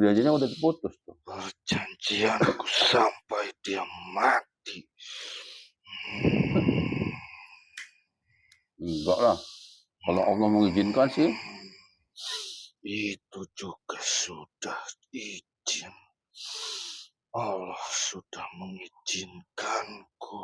perjanjiannya udah terputus tuh. Perjanjianku sampai dia mati. Enggak lah. Kalau Allah mengizinkan sih. Itu juga sudah izin. Allah sudah mengizinkanku.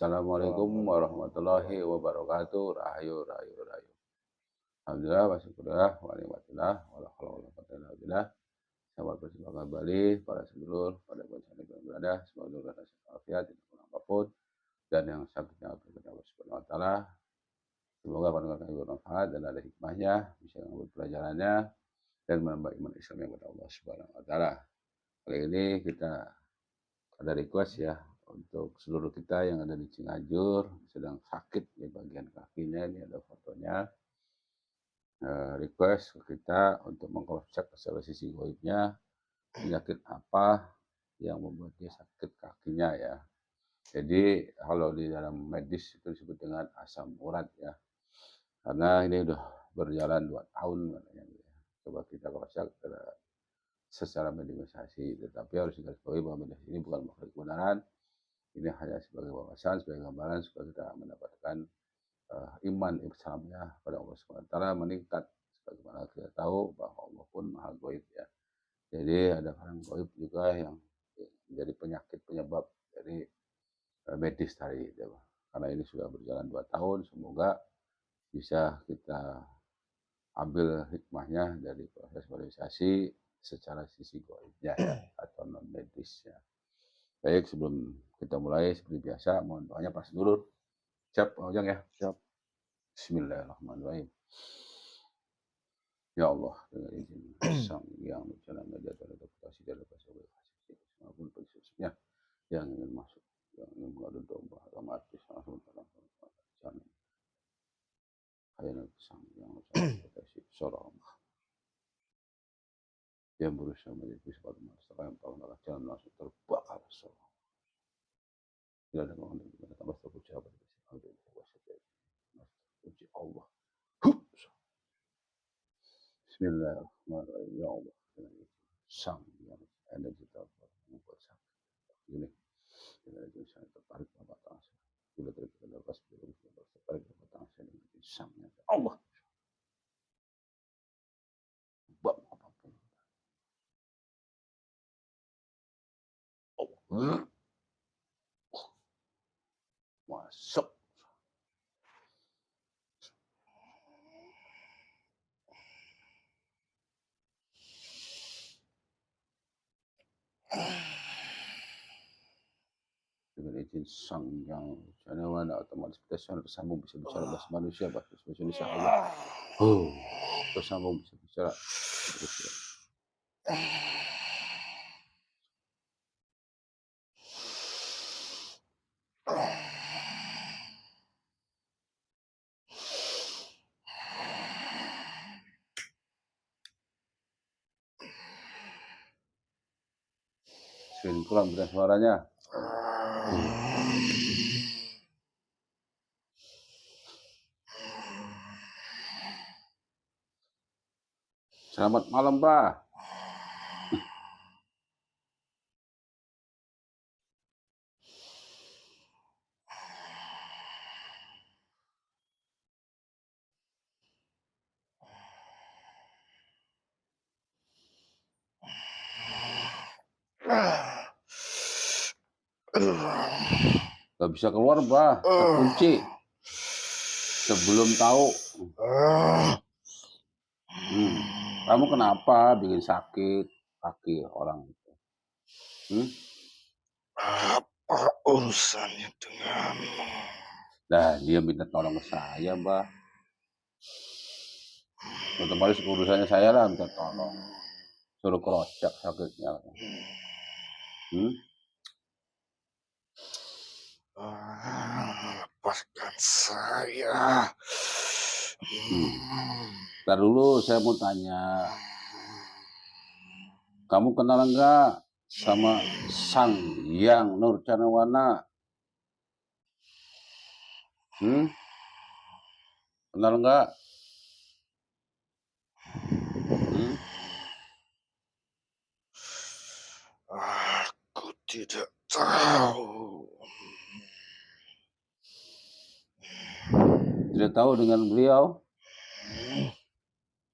Assalamualaikum warahmatullahi wabarakatuh. Rahayu. Alhamdulillah, wasyukurillah, wa nikmatillah, wala haula wala quwwata illa billah. Selamat berjumpa kembali para sedulur, pada bacaan yang berada, semoga Allah afiat, apapun dan yang sakitnya berkat Allah Subhanahu wa taala. Semoga pandangan kami bermanfaat dan ada hikmahnya, bisa mengambil pelajarannya dan menambah iman Islam yang kepada Allah Subhanahu wa taala. Kali ini kita ada request ya untuk seluruh kita yang ada di Cianjur sedang sakit di bagian kakinya. Ini ada fotonya. Request ke kita untuk mengcek secara sisi goibnya penyakit apa yang membuat dia sakit kakinya ya. Jadi kalau di dalam medis itu disebut dengan asam urat ya. Karena ini udah berjalan 2 tahun katanya. Coba kita cross-check secara medikalisasi, tetapi harus digarisbawahi bahwa medis ini bukan makhluk kebenaran. Ini hanya sebagai wawasan, sebagai gambaran supaya kita mendapatkan iman Islamnya pada Allah SWT meningkat. Sebagaimana kita tahu bahwa Allah pun maha goib ya. Jadi ada barang goib juga yang menjadi penyakit penyebab dari medis tadi gitu. Karena ini sudah berjalan 2 tahun, semoga bisa kita ambil hikmahnya dari proses medisasi secara sisi goibnya ya, atau non medisnya. Baik, sebelum kita mulai seperti biasa mohon doanya pas dulu. Siap, Bang Ujang ya? Siap. Bismillahirrahmanirrahim. Ya Allah, dengan izin Sang yang berjalan media teradaptasi dari pasal maupun prinsipnya yang ingin masuk, yang ingin mengadu domba agama artis langsung dalam jalan. Hayana Sang yang berjalan seorang yang berusaha menjadi sepatu masalah yang tahun arah jalan langsung terbakar seorang. Tidak ada orang yang tidak tambah terpuji abadi puji Allah. Bismillahirrahmanirrahim. Ya Allah, Sang yang energi membuat sakit ini. Energi saya tertarik pada tangan. Bila terjadi lepas belum tertarik pada tangan saya dengan Sang yang Allah. Bab apapun. Allah. Masuk. Dengan izin Sang yang mana otomatis kita tersambung bisa bicara bahasa manusia, bahasa Indonesia Allah. Tersambung bisa bicara. Sini kurang berat suaranya. Selamat malam, Pak. Gak bisa keluar, Pak. Terkunci. Sebelum tahu. Kamu kenapa bikin sakit kaki orang itu? Hmm? Apa urusannya denganmu? Nah, dia minta tolong ke saya, Mbah. Otomatis urusannya saya lah minta tolong. Suruh kerocak sakitnya. Hmm? Lepaskan saya. Ntar dulu saya mau tanya, kamu kenal enggak sama Sang Hyang Nurjanawana? Kenal enggak? Aku tidak tahu. Tidak tahu dengan beliau?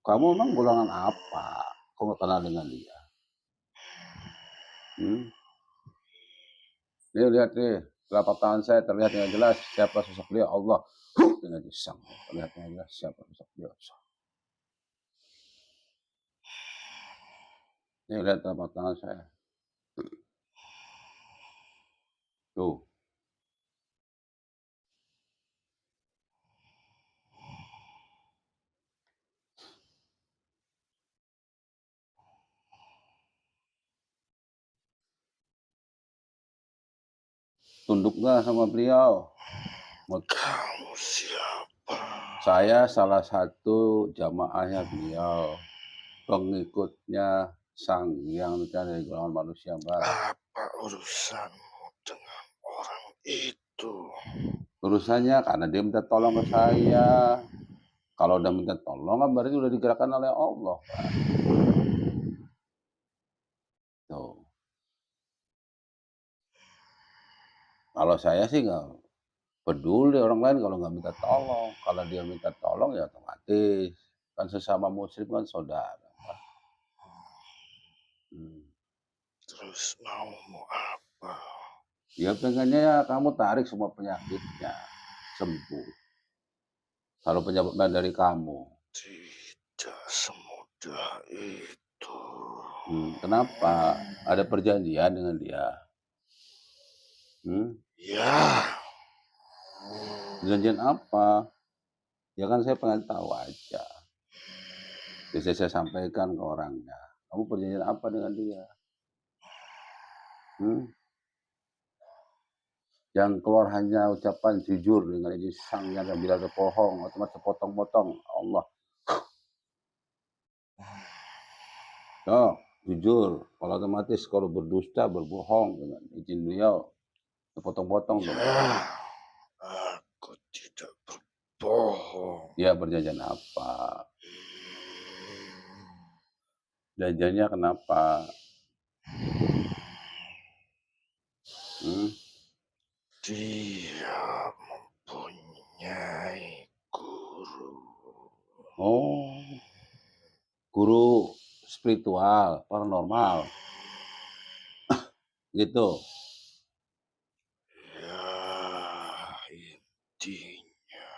Kamu memang golongan apa? Kau nggak kenal dengan dia? Nih lihat nih, telapak tangan saya terlihat dengan jelas siapa sosok beliau. Allah dengan Sang terlihat dengan jelas siapa sosok beliau. Nih lihat telapak tangan saya. Tuh. Tunduk nggak sama beliau? Kamu siapa? Saya salah satu jamaahnya beliau, pengikutnya Sang Hyang dari golongan manusia, Mbak. Apa urusanmu dengan orang itu? Urusannya karena dia minta tolong ke saya. Kalau udah minta tolong kan berarti udah digerakkan oleh Allah, Pak. Tuh. Kalau saya sih nggak peduli orang lain kalau nggak minta tolong. Kalau dia minta tolong ya otomatis. Kan sesama muslim kan saudara, Pak. Terus maumu apa? Ya pengennya ya kamu tarik semua penyakitnya, sembuh. Kalau penyebabnya dari kamu. Tidak semudah itu. Kenapa? Ada perjanjian dengan dia? Ya. Perjanjian apa? Ya kan saya pengen tahu aja. Bisa saya sampaikan ke orangnya. Kamu perjanjian apa dengan dia? Yang keluar hanya ucapan jujur dengan izin Sang Hyang, dan bila berbohong otomatis sepotong-potong Allah. Jujur, kalau otomatis kalau berdusta, berbohong dengan izin beliau, sepotong-potong. Ya, aku tidak berbohong. Ya, perjanjian apa? Perjanjiannya kenapa? Dia mempunyai guru. Oh, guru spiritual, paranormal, gitu. Ya, intinya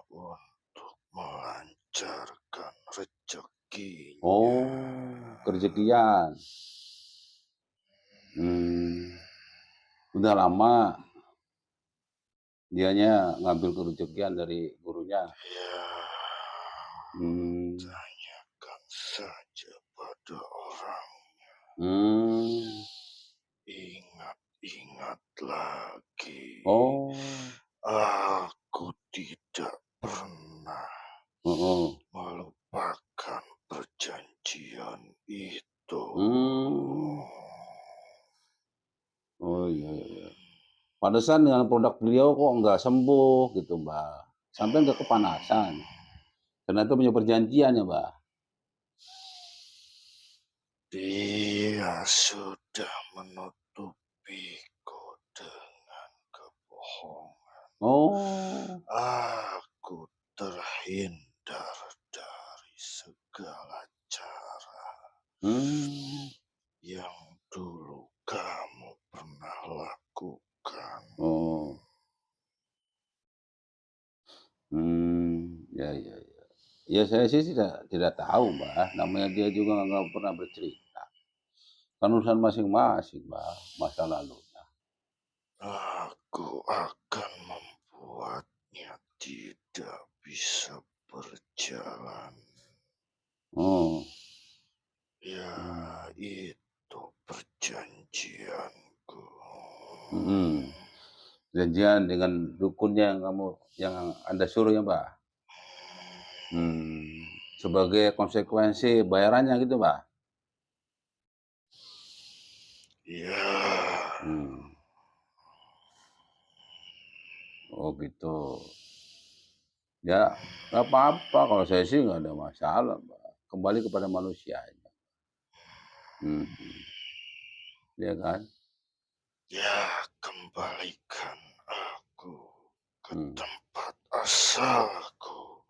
untuk melancarkan rezekinya. Oh, kerezekian. Udah lama dianya ngambil kerezekian dari gurunya. Ya, tanyakan saja pada orangnya. Ingat-ingat lagi. Oh. Aku tidak pernah melupakan perjanjian itu. Oh iya. Pantesan dengan produk beliau kok nggak sembuh gitu, Mbak. Sampai nggak kepanasan. Karena itu punya perjanjian ya, Mbak. Dia sudah menutupiku dengan kebohongan. Oh. Aku terhindar dari segala cara yang dulu kamu pernah lakukan. Ya. Ya saya sih tidak tahu, Mbak. Namanya dia juga nggak pernah bercerita. Kan urusan masing-masing, Mbah, masa lalunya. Aku akan membuatnya tidak bisa berjalan. Oh. Ya, itu perjanjianku. Janjian dengan dukunnya yang Anda suruh ya, Mbah? Sebagai konsekuensi bayarannya gitu, Mbah? Ya. Oh gitu. Ya, nggak apa-apa, kalau saya sih nggak ada masalah, Mbah. Kembali kepada manusianya. Ya kan? Ya, kembalikan aku ke tempat asalku.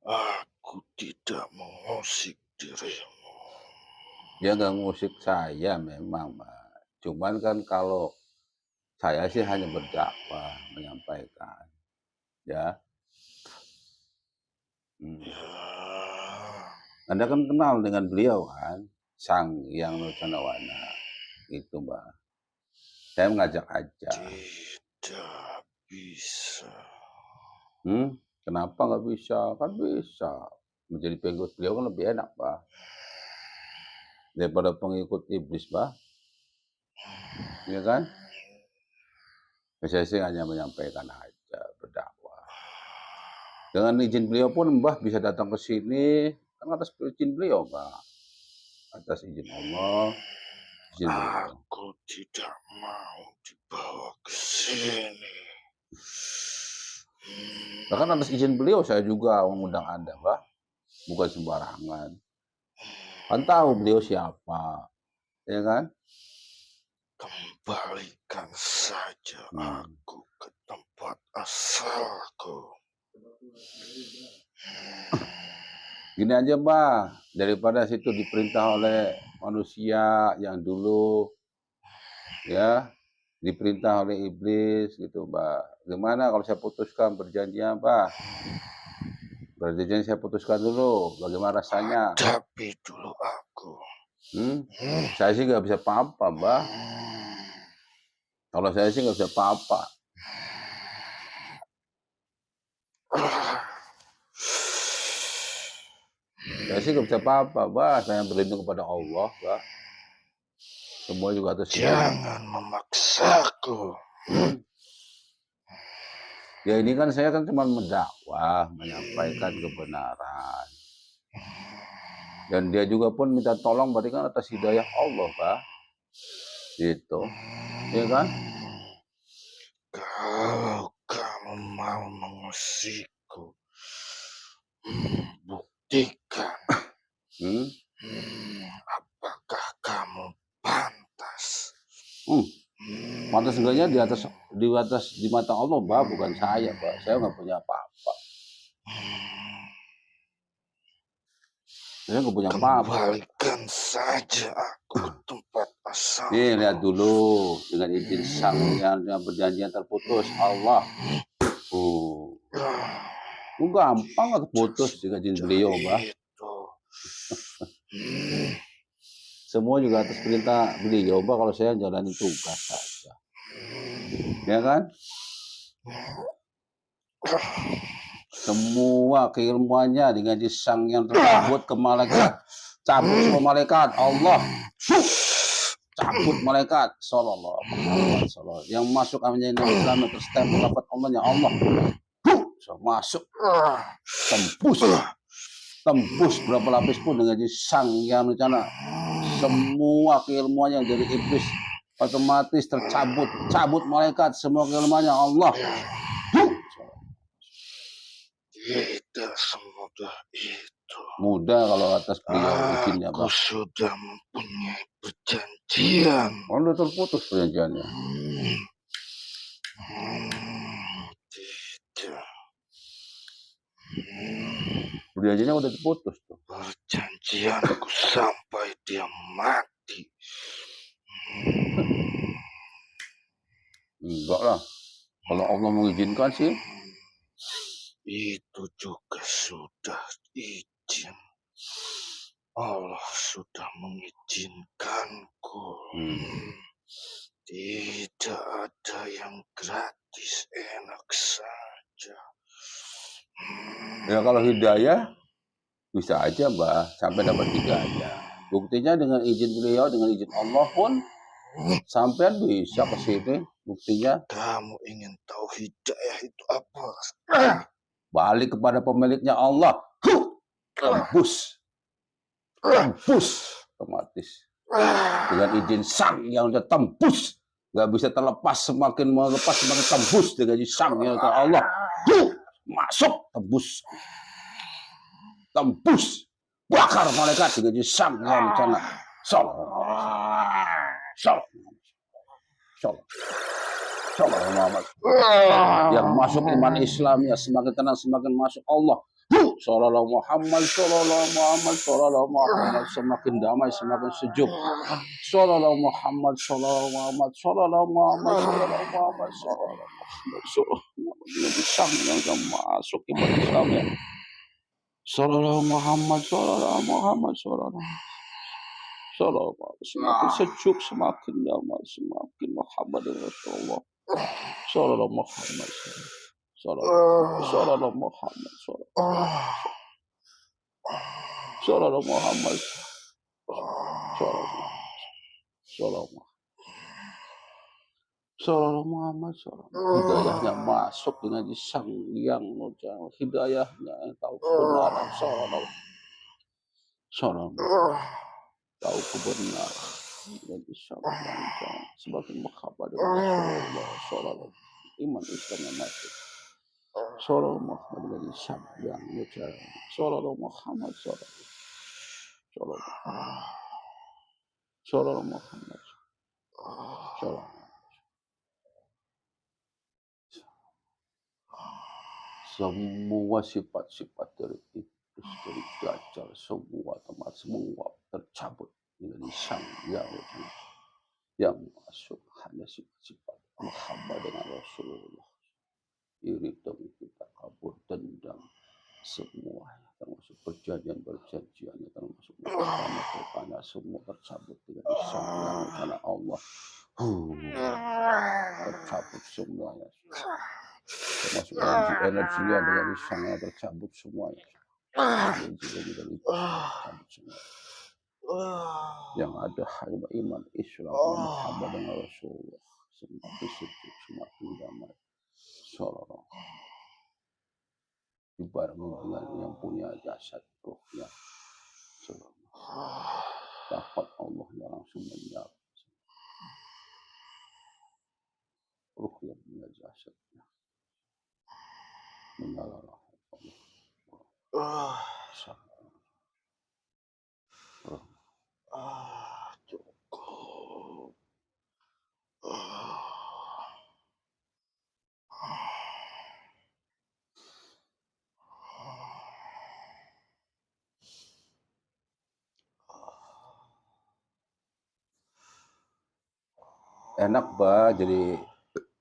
Aku tidak mengusik dirimu. Ya nggak ngusik saya memang, Mbah. Cuman kan kalau saya sih hanya berdakwah, menyampaikan. Ya. Ya. Anda kan kenal dengan beliau kan, Sang Hyang Nurjanawana. Itu, Mbah. Saya mengajak aja. Tidak bisa. Kenapa nggak bisa? Kan bisa. Menjadi pengikut beliau kan lebih enak, Mbah. Daripada pengikut iblis, Mbah. Iya kan? Saya sih hanya menyampaikan aja, berdakwah. Dengan izin beliau pun Mbah bisa datang ke sini, kan atas izin beliau, Mbah. Atas izin Allah, izin beliau. Aku tidak mau dibawa ke sini. Bahkan atas izin beliau saya juga mengundang Anda, Mbah. Bukan sembarangan. Kan tahu beliau siapa, ya kan? Kembalikan saja aku ke tempat asalku. Gini aja, Mbah, daripada situ diperintah oleh manusia yang dulu, ya, diperintah oleh iblis gitu, Mbah. Gimana kalau saya putuskan perjanjian, Mbah? Perjanjian saya putuskan dulu, bagaimana rasanya? Tapi dulu aku. Saya sih nggak bisa apa-apa, Mbah. Kalau saya sih nggak bisa apa-apa. Saya sih nggak bisa apa-apa, Mbah. Saya berlindung kepada Allah, Mbah. Semua juga atas izin. Jangan memaksaku. Ya ini kan saya kan cuma mendakwah, menyampaikan kebenaran. Dan dia juga pun minta tolong berarti kan atas hidayah Allah, Pak. Gitu. Ya kan? Kalau kamu mau mengusikku, buktikan. Apakah kamu pantas? Pantas enggaknya di mata Allah, Pak, bukan saya, Pak. Saya nggak punya apa-apa. Saya nggak punya apa-apa. Kembalikan saja aku ke tempat asal. Nih, lihat dulu dengan izin Sang yang perjanjian terputus Allah. Gampang nggak terputus dengan izin beliau, Pak. Semua juga atas perintah beliau, Pak. Kalau saya jalani tugas saja. Ya kan? Semua keilmuannya dengan Sang yang tercabut ke malaikat. Cabut semua malaikat. Allah. Cabut malaikat. Sallallahu alaihi wasallam. Yang masuk aminnya Islam terstempel dapat Allahnya Allah. Masuk. Tembus berapa lapis pun dengan Sang yang rencana. Semua keilmuannya dari iblis otomatis tercabut. Cabut malaikat. Semua keilmuannya Allah. Tidak semudah itu. Mudah kalau atas beliau izinnya, Pak. Aku sudah mempunyai perjanjian. Udah terputus perjanjiannya. Tidak. Perjanjiannya udah terputus tuh. Perjanjianku sampai dia mati. Enggak lah. Kalau Allah mengizinkan sih. Itu juga sudah izin. Allah sudah mengizinkanku. Tidak ada yang gratis, enak saja. Ya kalau hidayah bisa aja Mbah sampai dapat hidayah. Buktinya dengan izin beliau, dengan izin Allah pun sampean bisa ke sini. Buktinya Kamu ingin tahu hidayah itu apa? balik kepada pemiliknya Allah. Tembus otomatis dengan izin sang yang udah tembus, nggak bisa terlepas, semakin melepas semakin tembus dengan izin sang yang udah Allah. Masuk tembus bakar malaikat dengan izin sang yang sana. Muhammad. Yang masuk iman Islamnya semakin tenang, semakin masuk Allah. Sallallahu Muhammad, sallallahu Muhammad, sallallahu Muhammad, semakin damai, semakin sejuk. Sallallahu Muhammad, sallallahu Muhammad, sallallahu Muhammad, sallallahu Muhammad, sallallahu Muhammad. Sang yang masuk iman Islamnya. Sallallahu Muhammad, sallallahu Muhammad, sallallahu semakin sejuk, semakin damai, semakin Muhammad Rasulullah. Sallallahu Muhammad, sallallahu Muhammad, sallallahu Muhammad, sallallahu Muhammad, hidayahnya masuk dengan sang yang hidayahnya tahu kebenaran, sallallahu tahu kebenaran dan sang yang semakin Muhammad Rasulullah sallallahu iman Islamnya masuk. Sallallahu Muhammad dengan sang yang bicara. Sallallahu Muhammad sallallahu Muhammad sallallahu. Semua sifat-sifat dari iblis, dari dajjal, semua tempat, semua tercabut dengan sang yang masuk hanya sifat-sifat Muhammad dengan Rasulullah. Iri dengki, takabur, dendam, semuanya termasuk perjanjian-perjanjiannya, termasuk makanya semua tercabut dengan sang yang karena Allah. Tercabut semuanya. Termasuk energinya dengan sang yang tercabut semuanya. Yang ada hanya iman Islam Muhammad dan Rasulullah. Semakin sejuk, semakin damai. Sallallahu dibarengi dengan yang punya jasad rohnya. Dapat Allah yang langsung menyapa. Ruh yang punya jasadnya. Menyalalah Allah. Cukup. Enak Mbah jadi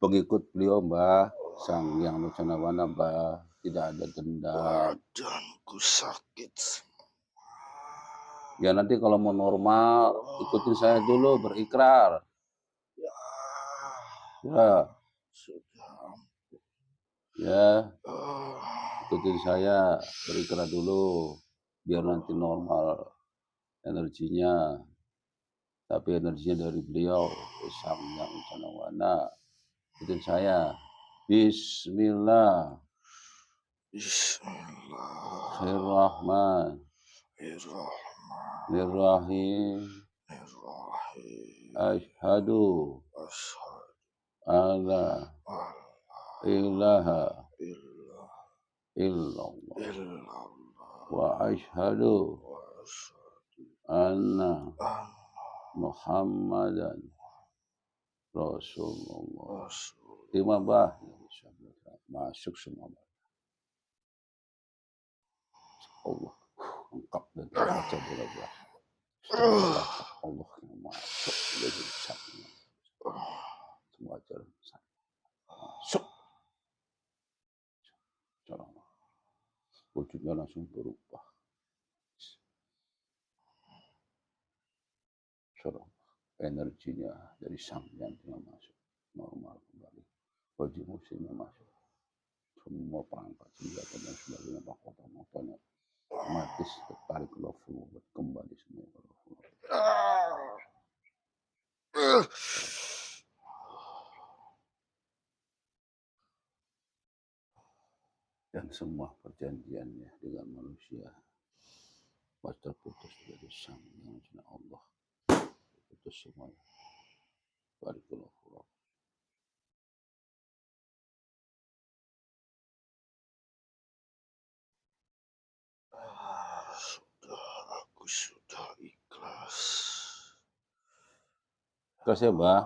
pengikut beliau Mbah, sang yang Lucanawana Mbah, tidak ada dendam. Badanku sakit. Ya nanti kalau mau normal ikutin saya dulu berikrar. Ya. Sudah. Ya. Ikutin saya berikrar dulu biar nanti normal energinya. Tapi energinya dari beliau sang yang Lucanawana. Ikutin saya. Bismillah. Bismillahirrahmanirrahim. Asyhadu alla ilaha illallah wa asyhadu anna Muhammadan Rasulullah. Terima Mbah. Masuk semua. Allah lengkap dan terbaca bola-bola. Allah yang masuk dari saknya. Semua jalan masuk. Wujudnya langsung berubah. Insyaallah energinya dari sang yang tengah masuk normal kembali. Baju muslimnya masuk. Semua perangkat senjata dan sebagainya, mahkota-mahkotanya otomatis tertarik ke Rasulullah buat kembali semua ke Rasulullah. Dan semua perjanjiannya dengan manusia terputus dari sang yang sudah Allah. Putus semuanya. Barakallahu. Aku sudah ikhlas. Ikhlas ya, Mbah?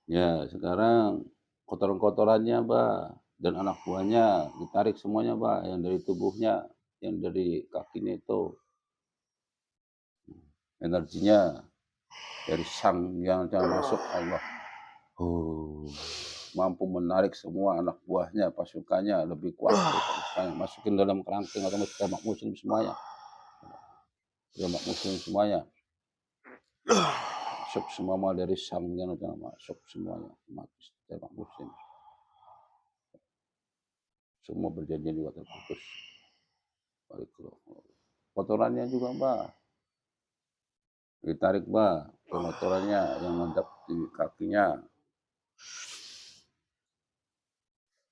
Ya, sekarang kotoran-kotorannya, Mbah, dan anak buahnya ditarik semuanya, Mbah, yang dari tubuhnya, yang dari kakinya itu. Energinya dari sang yang masuk Allah. Mampu menarik semua anak buahnya, pasukannya lebih kuat daripada masukin dalam kerangkeng atau tembak muslim semuanya. Tembak muslim semuanya. Masuk semua mal dari sang yang masuk semuanya. Mati tembak muslim. Semua berjanji juga terputus. Kotorannya juga, Mbak. Ditarik, Mbak. Kotorannya yang mantap di kakinya.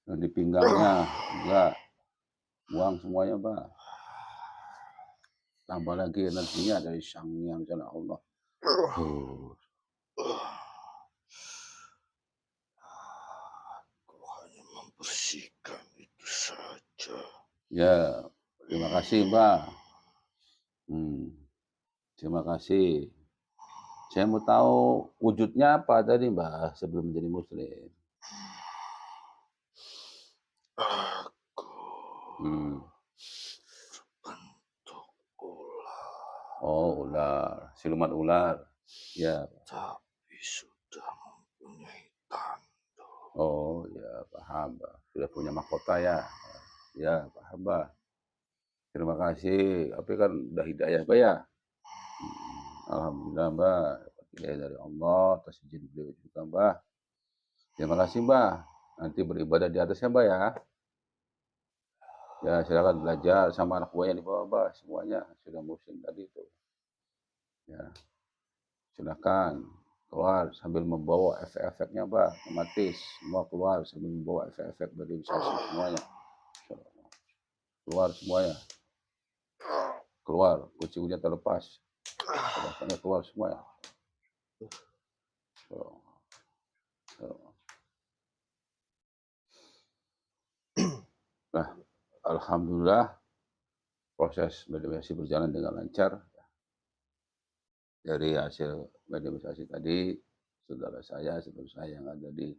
Dan di pinggangnya enggak. Buang semuanya, Mbak. Tambah lagi energinya dari sang yang jalla Allah. Aku hanya membersihkan itu saja. Ya, terima kasih, Mbak. Terima kasih. Saya mau tahu wujudnya apa tadi, Mbak, sebelum menjadi muslim? Aku berbentuk ular. Oh, ular. Siluman ular. Ya. Tapi sudah mempunyai tanduk. Oh, ya, paham, Mbak. Sudah punya mahkota ya. Ya, paham, Mbak. Terima kasih. Tapi kan udah hidayah, Mbak ya. Alhamdulillah, Mbak. Hidayah dari Allah atas izin beliau juga, Mbak. Terima kasih, Mbak. Nanti beribadah di atasnya, Mbak ya. Ya, silakan belajar sama anak buahnya di bawah, Mbak. Semuanya sudah muslim tadi itu. Ya. Silakan keluar sambil membawa efek-efeknya, Mbak. Otomatis semua keluar sambil membawa efek-efek dari sasi semuanya. Keluar semuanya. Keluar, kunci-kuncinya terlepas. Efeknya keluar semuanya. Nah, alhamdulillah proses meditasi berjalan dengan lancar. Dari hasil meditasi tadi, saudara saya yang ada di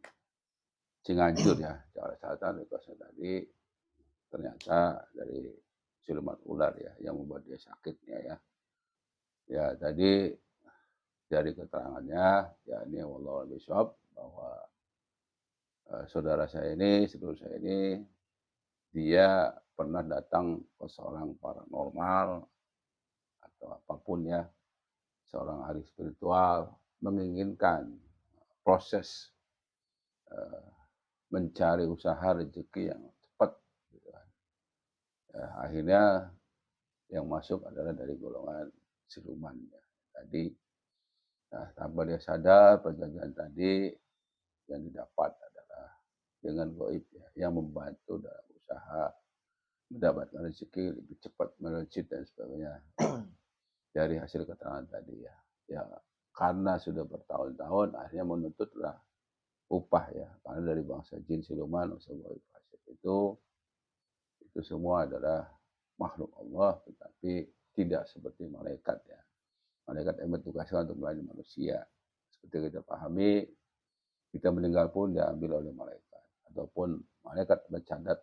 Cianjur ya, Jakarta Selatan itu tadi ternyata dari siluman ular ya yang membuat dia sakitnya ya. Ya tadi dari keterangannya ya ini wallahu a'lam bahwa saudara saya ini, sedulur saya ini dia pernah datang ke seorang paranormal atau apapun ya, seorang ahli spiritual menginginkan proses mencari usaha rezeki yang cepat. Gitu kan. Ya, akhirnya yang masuk adalah dari golongan siluman. Ya. Tadi, nah, tanpa dia sadar perjanjian tadi yang didapat adalah dengan goib ya, yang membantu dalam usaha mendapatkan rezeki lebih cepat, melejit dan sebagainya. Dari hasil keterangan tadi ya. Ya karena sudah bertahun-tahun akhirnya menuntutlah upah ya. Karena dari bangsa jin, siluman, itu semua adalah makhluk Allah, tetapi tidak seperti malaikat ya. Malaikat yang bertugaskan untuk melayani manusia. Seperti kita pahami, kita meninggal pun diambil oleh malaikat. Ataupun malaikat mencatat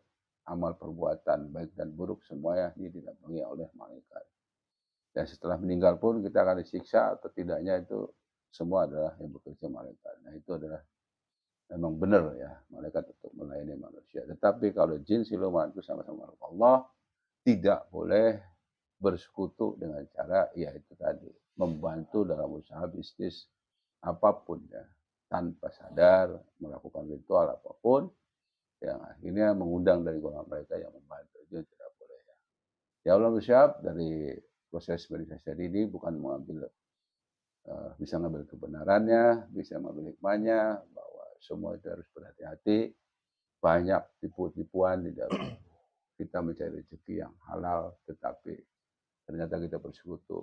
amal perbuatan baik dan buruk semuanya didampingi oleh malaikat. Dan setelah meninggal pun kita akan disiksa atau tidaknya itu semua adalah yang bekerja malaikat. Nah itu adalah memang benar ya malaikat untuk melayani manusia. Tetapi kalau jin siluman itu sama-sama Allah tidak boleh bersekutu dengan cara ya itu tadi, membantu dalam usaha bisnis apapun ya, tanpa sadar melakukan ritual apapun yang akhirnya mengundang dari golongan mereka yang membantu, itu tidak boleh ya. Ya Allah bersiap dari proses meditasi tadi ini bukan mengambil bisa mengambil kebenarannya, bisa mengambil hikmahnya, bahwa semua itu harus berhati-hati, banyak tipu-tipuan di dalam kita mencari rezeki yang halal, tetapi ternyata kita bersekutu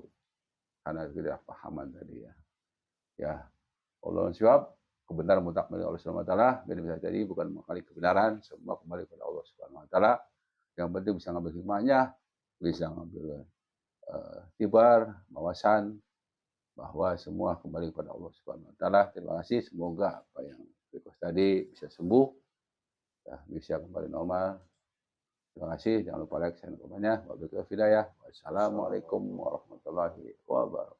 karena ketidakpahaman tadi ya. Ya, Allah swab, kebenaran mutlak milik Allah Subhanahu wa taala, dan bisa jadi bukan mengkali kebenaran, semua kembali kepada Allah Subhanahu wa taala. Yang penting bisa ngambil hikmahnya, bisa ngambil tibar, wawasan bahwa semua kembali kepada Allah Subhanahu wa taala. Terima kasih, semoga apa yang request tadi bisa sembuh, ya, bisa kembali normal. Terima kasih, jangan lupa like, share, dan komennya. Wabillahi taufiq hidayah. Wassalamualaikum warahmatullahi wabarakatuh.